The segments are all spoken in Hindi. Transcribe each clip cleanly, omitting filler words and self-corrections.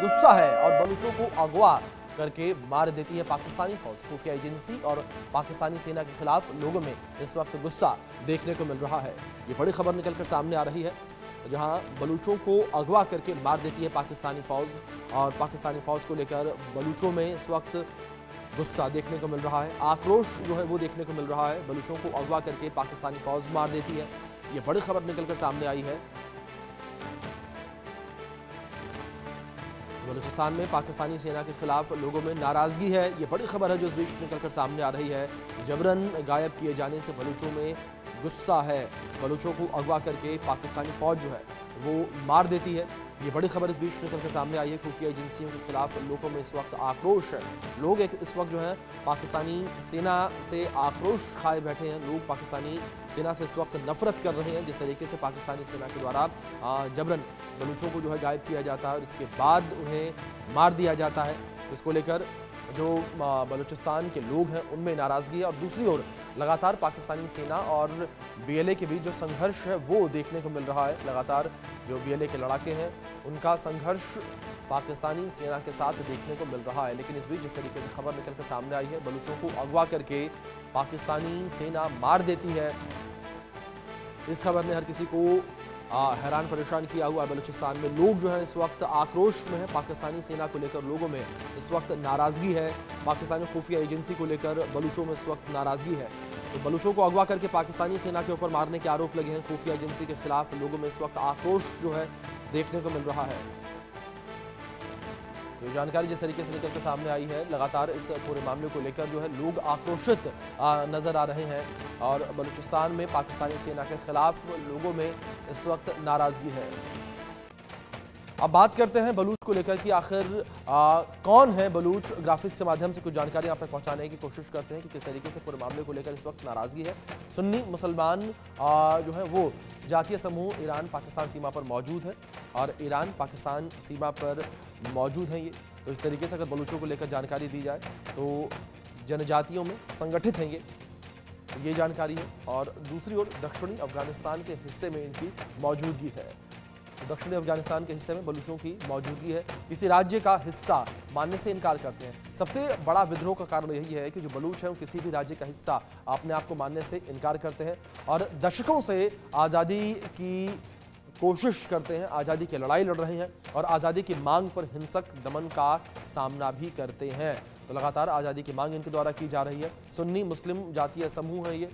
गुस्सा है और बलूचों को अगवा करके मार देती है पाकिस्तानी फौज। खुफिया एजेंसी और पाकिस्तानी सेना के खिलाफ लोगों में इस वक्त गुस्सा देखने को मिल रहा है। ये बड़ी खबर निकलकर सामने आ रही है, जहां बलूचों को अगवा करके मार देती है पाकिस्तानी फौज और पाकिस्तानी फौज को लेकर बलूचों में इस वक्त गुस्सा देखने को मिल रहा है। आक्रोश जो है वो देखने को मिल रहा है। बलूचों को अगवा करके पाकिस्तानी फौज मार देती है। ये बड़ी खबर निकलकर सामने आई है। बलूचिस्तान में पाकिस्तानी सेना के खिलाफ लोगों में नाराजगी है। ये बड़ी खबर है जो इस बीच निकलकर सामने आ रही है। जबरन गायब किए जाने से बलूचों में गुस्सा है। बलूचों को अगवा करके पाकिस्तानी फौज जो है वो मार देती है। ये बड़ी खबर इस बीच निकलकर सामने आई है। खुफिया एजेंसियों के खिलाफ लोगों में इस वक्त आक्रोश है। लोग इस वक्त जो है पाकिस्तानी सेना से आक्रोश खाए बैठे हैं। लोग पाकिस्तानी सेना से इस वक्त नफरत कर रहे हैं। जिस तरीके से पाकिस्तानी सेना के द्वारा जबरन बलूचों को जो है गायब किया जाता है और इसके बाद उन्हें मार दिया जाता है, इसको लेकर जो बलूचिस्तान के लोग हैं उनमें नाराज़गी है। और दूसरी ओर लगातार पाकिस्तानी सेना और बीएलए के बीच जो संघर्ष है वो देखने को मिल रहा है। लगातार जो बीएलए के लड़ाके हैं उनका संघर्ष पाकिस्तानी सेना के साथ देखने को मिल रहा है। लेकिन इस बीच जिस तरीके से खबर निकलकर सामने आई है, बलूचों को अगवा करके पाकिस्तानी सेना मार देती है, इस खबर ने हर किसी को हैरान परेशान किया हुआ है। बलूचिस्तान में लोग जो है इस वक्त आक्रोश में है। पाकिस्तानी सेना को लेकर लोगों में इस वक्त नाराज़गी है। पाकिस्तानी खुफिया एजेंसी को लेकर बलूचों में इस वक्त नाराज़गी है। तो बलूचों को अगवा करके पाकिस्तानी सेना के ऊपर मारने के आरोप लगे हैं। खुफिया एजेंसी के खिलाफ लोगों में इस वक्त आक्रोश जो है देखने को मिल रहा है। तो जानकारी जिस तरीके से निकल के सामने आई है, लगातार इस पूरे मामले को लेकर जो है लोग आक्रोशित नजर आ रहे हैं और बलूचिस्तान में पाकिस्तानी सेना के खिलाफ लोगों में इस वक्त नाराजगी है। अब बात करते हैं बलूच को लेकर कि आखिर कौन है बलूच। ग्राफिक्स के माध्यम से कुछ जानकारी आप तक पहुंचाने की कोशिश करते हैं कि किस तरीके से पूरे मामले को लेकर इस वक्त नाराजगी है। सुन्नी मुसलमान जो है वो जातीय समूह ईरान पाकिस्तान सीमा पर मौजूद है और ईरान पाकिस्तान सीमा पर मौजूद है। ये तो इस तरीके से अगर बलूचों को लेकर जानकारी दी जाए तो जनजातियों में संगठित हैं ये जानकारी है। और दूसरी ओर दक्षिणी अफगानिस्तान के हिस्से में इनकी मौजूदगी है। दक्षिणी अफगानिस्तान के हिस्से में बलूचों की मौजूदगी है। किसी राज्य का हिस्सा मानने से इनकार करते हैं। सबसे बड़ा विद्रोह का कारण यही है कि जो बलूच हैं वो किसी भी राज्य का हिस्सा अपने आप को मानने से इनकार करते हैं और दशकों से आज़ादी की कोशिश करते हैं, आज़ादी की लड़ाई लड़ रहे हैं और आज़ादी की मांग पर हिंसक दमन का सामना भी करते हैं। तो लगातार आज़ादी की मांग इनके द्वारा की जा रही है। सुन्नी मुस्लिम जातीय समूह है ये।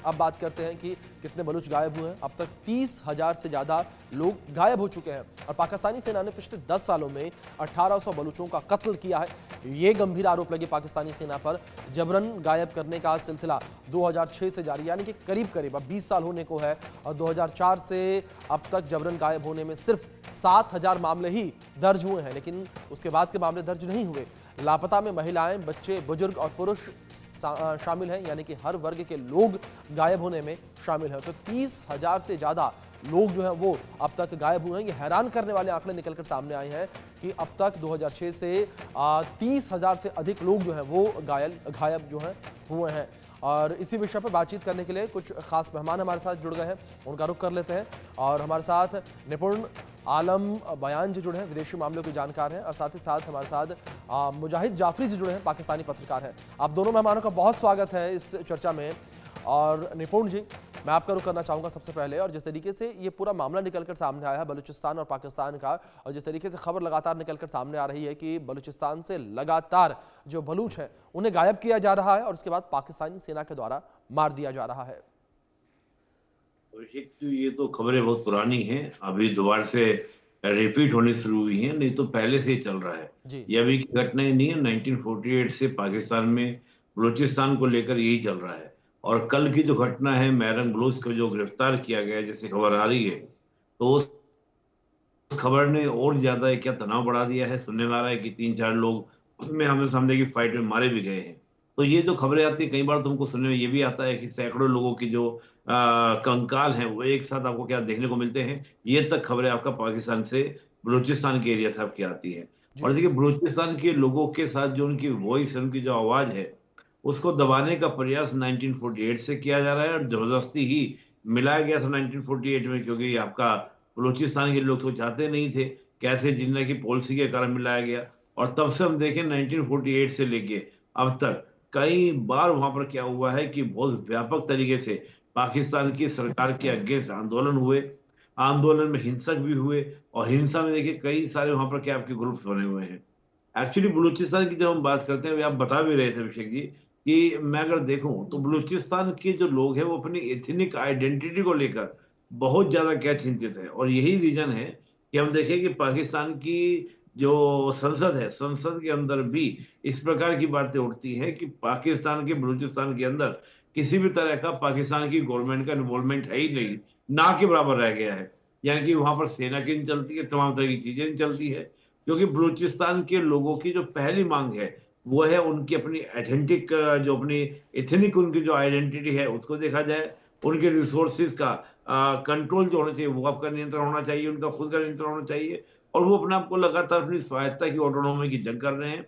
अब बात करते हैं कि कितने बलूच गायब हुए हैं। अब तक 30,000 से ज़्यादा लोग गायब हो चुके हैं और पाकिस्तानी सेना ने पिछले 10 सालों में 1800 बलूचों का कत्ल किया है। ये गंभीर आरोप लगे पाकिस्तानी सेना पर। जबरन गायब करने का सिलसिला 2006 से जारी, यानी कि करीब अब 20 साल होने को है और 2004 से अब तक जबरन गायब होने में सिर्फ 7,000 मामले ही दर्ज हुए हैं, लेकिन उसके बाद के मामले दर्ज नहीं हुए। लापता में महिलाएं, बच्चे, बुजुर्ग और पुरुष शामिल हैं, यानी कि हर वर्ग के लोग गायब होने में शामिल हैं। तो 30,000 से ज़्यादा लोग जो हैं वो अब तक गायब हुए हैं। ये हैरान करने वाले आंकड़े निकलकर सामने आए हैं कि अब तक 2006 से 30,000 से अधिक लोग जो हैं वो गायब जो हैं हुए हैं। और इसी विषय पर बातचीत करने के लिए कुछ खास मेहमान हमारे साथ जुड़ गए हैं, उनका रुख कर लेते हैं। और हमारे साथ निपुण आलम बयान जी जुड़े हैं, विदेशी मामलों के जानकार हैं, और साथ ही साथ हमारे साथ मुजाहिद जाफरी जी जुड़े हैं, पाकिस्तानी पत्रकार हैं। आप दोनों मेहमानों का बहुत स्वागत है इस चर्चा में। और निपुण जी, मैं आपका रुख करना चाहूँगा सबसे पहले। और जिस तरीके से ये पूरा मामला निकलकर सामने आया है बलूचिस्तान और पाकिस्तान का, और जिस तरीके से खबर लगातार निकलकर सामने आ रही है कि बलूचिस्तान से लगातार जो बलूच हैं उन्हें गायब किया जा रहा है और उसके बाद पाकिस्तानी सेना के द्वारा मार दिया जा रहा है। एक तो ये तो खबरें बहुत पुरानी हैं, अभी दोबारा से रिपीट होनी शुरू हुई हैं, नहीं तो पहले से ही चल रहा है। ये अभी की घटनाएं नहीं है, 1948 से पाकिस्तान में बलूचिस्तान को लेकर यही चल रहा है। और कल की जो घटना है, मैरंग बलूच को जो गिरफ्तार किया गया जैसे खबर आ रही है, तो उस खबर ने और ज्यादा क्या तनाव बढ़ा दिया है। सुनने में आ रहा है कि 3-4 लोग उसमें आमने सामने की फाइट में मारे भी गए हैं। तो ये जो खबरें आती है, कई बार तुमको सुनने में ये भी आता है कि सैकड़ों लोगों की जो कंकाल हैं वो एक साथ आपको क्या देखने को मिलते हैं। ये तक खबरें आपका पाकिस्तान से, बलूचिस्तान के एरिया से आपकी आती है। और देखिए, बलूचिस्तान के लोगों के साथ जो उनकी वॉइस है, उनकी जो आवाज है, उसको दबाने का प्रयास 1948 से किया जा रहा है और जबरदस्ती ही मिलाया गया था 1948 में, क्योंकि आपका बलूचिस्तान के लोग तो चाहते नहीं थे कैसे जीने की पॉलिसी के कारण मिलाया गया। और तब से हम देखें 1948 से लेके अब तक कई बार वहां पर क्या हुआ है कि बहुत व्यापक तरीके से पाकिस्तान की सरकार के अगेंस्ट आंदोलन हुए, आंदोलन में हिंसक भी हुए, और हिंसा में देखिए कई सारे वहां पर क्या आपके ग्रुप्स बने हुए हैं। एक्चुअली बलूचिस्तान की जब हम बात करते हैं, अभी आप बता भी रहे थे अभिषेक जी, कि मैं अगर देखूं तो बलूचिस्तान के जो लोग हैं वो अपनी एथनिक आइडेंटिटी को लेकर बहुत ज्यादा क्या चिंतित है। और यही रीजन है कि हम देखें कि पाकिस्तान की जो संसद है, संसद के अंदर भी इस प्रकार की बातें उठती हैं कि पाकिस्तान के बलूचिस्तान के अंदर किसी भी तरह का पाकिस्तान की गवर्नमेंट का इन्वॉल्वमेंट है ही नहीं, ना के बराबर रह गया है। यानी कि वहां पर सेना की नहीं चलती है, तमाम तरह की चीजें नहीं चलती है, क्योंकि बलूचिस्तान के लोगों की जो पहली मांग है वो है उनकी अपनी ऑथेंटिक, जो अपनी एथनिक उनकी जो आइडेंटिटी है उसको देखा जाए, उनके रिसोर्सेज का कंट्रोल जो होना चाहिए वो आपका नियंत्रण होना चाहिए, उनका खुद का नियंत्रण होना चाहिए, और वो अपने आप को लगातार अपनी स्वायत्ता की, ऑटोनॉमी की जंग कर रहे हैं।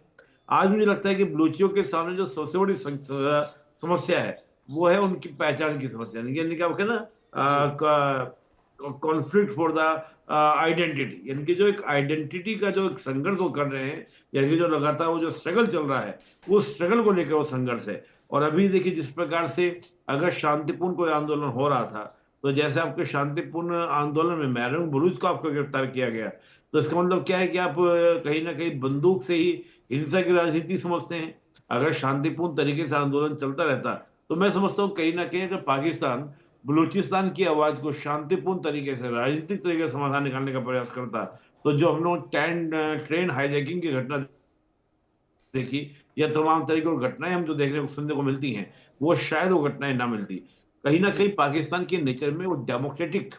आज मुझे लगता है कि बलूचियों के सामने जो सबसे बड़ी समस्या है वो है उनकी पहचान की समस्या, यानी क्या कहते हैं जी ना, कॉन्फ्लिक्ट फॉर द आइडेंटिटी, यानी कि जो एक आइडेंटिटी का जो एक संघर्ष वो कर रहे हैं, यानी कि जो लगातार वो जो स्ट्रगल चल रहा है, वो स्ट्रगल को लेकर वो संघर्ष है। और अभी देखिए जिस प्रकार से अगर शांतिपूर्ण कोई आंदोलन हो रहा था, तो जैसे आपके शांतिपूर्ण आंदोलन में महरून बुलूच को आपको गिरफ्तार किया गया, तो इसका मतलब क्या है कि आप कहीं ना कहीं बंदूक से ही हिंसा की राजनीति समझते हैं। अगर शांतिपूर्ण तरीके से आंदोलन चलता रहता तो मैं समझता हूँ कहीं ना कहीं अगर पाकिस्तान बलूचिस्तान की आवाज को शांतिपूर्ण तरीके से, राजनीतिक तरीके से समाधान निकालने का प्रयास करता, तो जो हम लोग ट्रेन हाईजैकिंग की घटना देखी, या तमाम तरीके की घटनाएं हम जो देखने को सुनने को मिलती हैं, वो शायद वो घटनाएं ना मिलती। कहीं ना जी कहीं पाकिस्तान के नेचर में वो डेमोक्रेटिक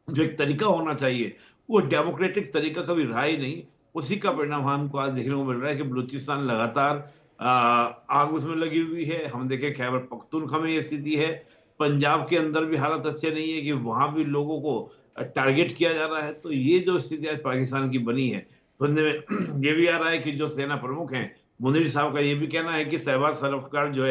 जो एक तरीका होना चाहिए, वो डेमोक्रेटिक तरीका कभी रहा ही नहीं। उसी का परिणाम हमको आज देखने को मिल रहा है कि बलूचिस्तान लगातार आग उसमें लगी हुई है। हम देखें खैबर पख्तूनख्वा में ये स्थिति है, पंजाब के अंदर भी हालत अच्छे नहीं है कि वहां भी लोगों को टारगेट किया जा रहा है। तो ये जो स्थिति आज पाकिस्तान की बनी है, सुनने में ये भी आ रहा है कि जो सेना प्रमुख हैं मुनीर साहब का ये भी कहना है कि शहबाज सराफकार जो है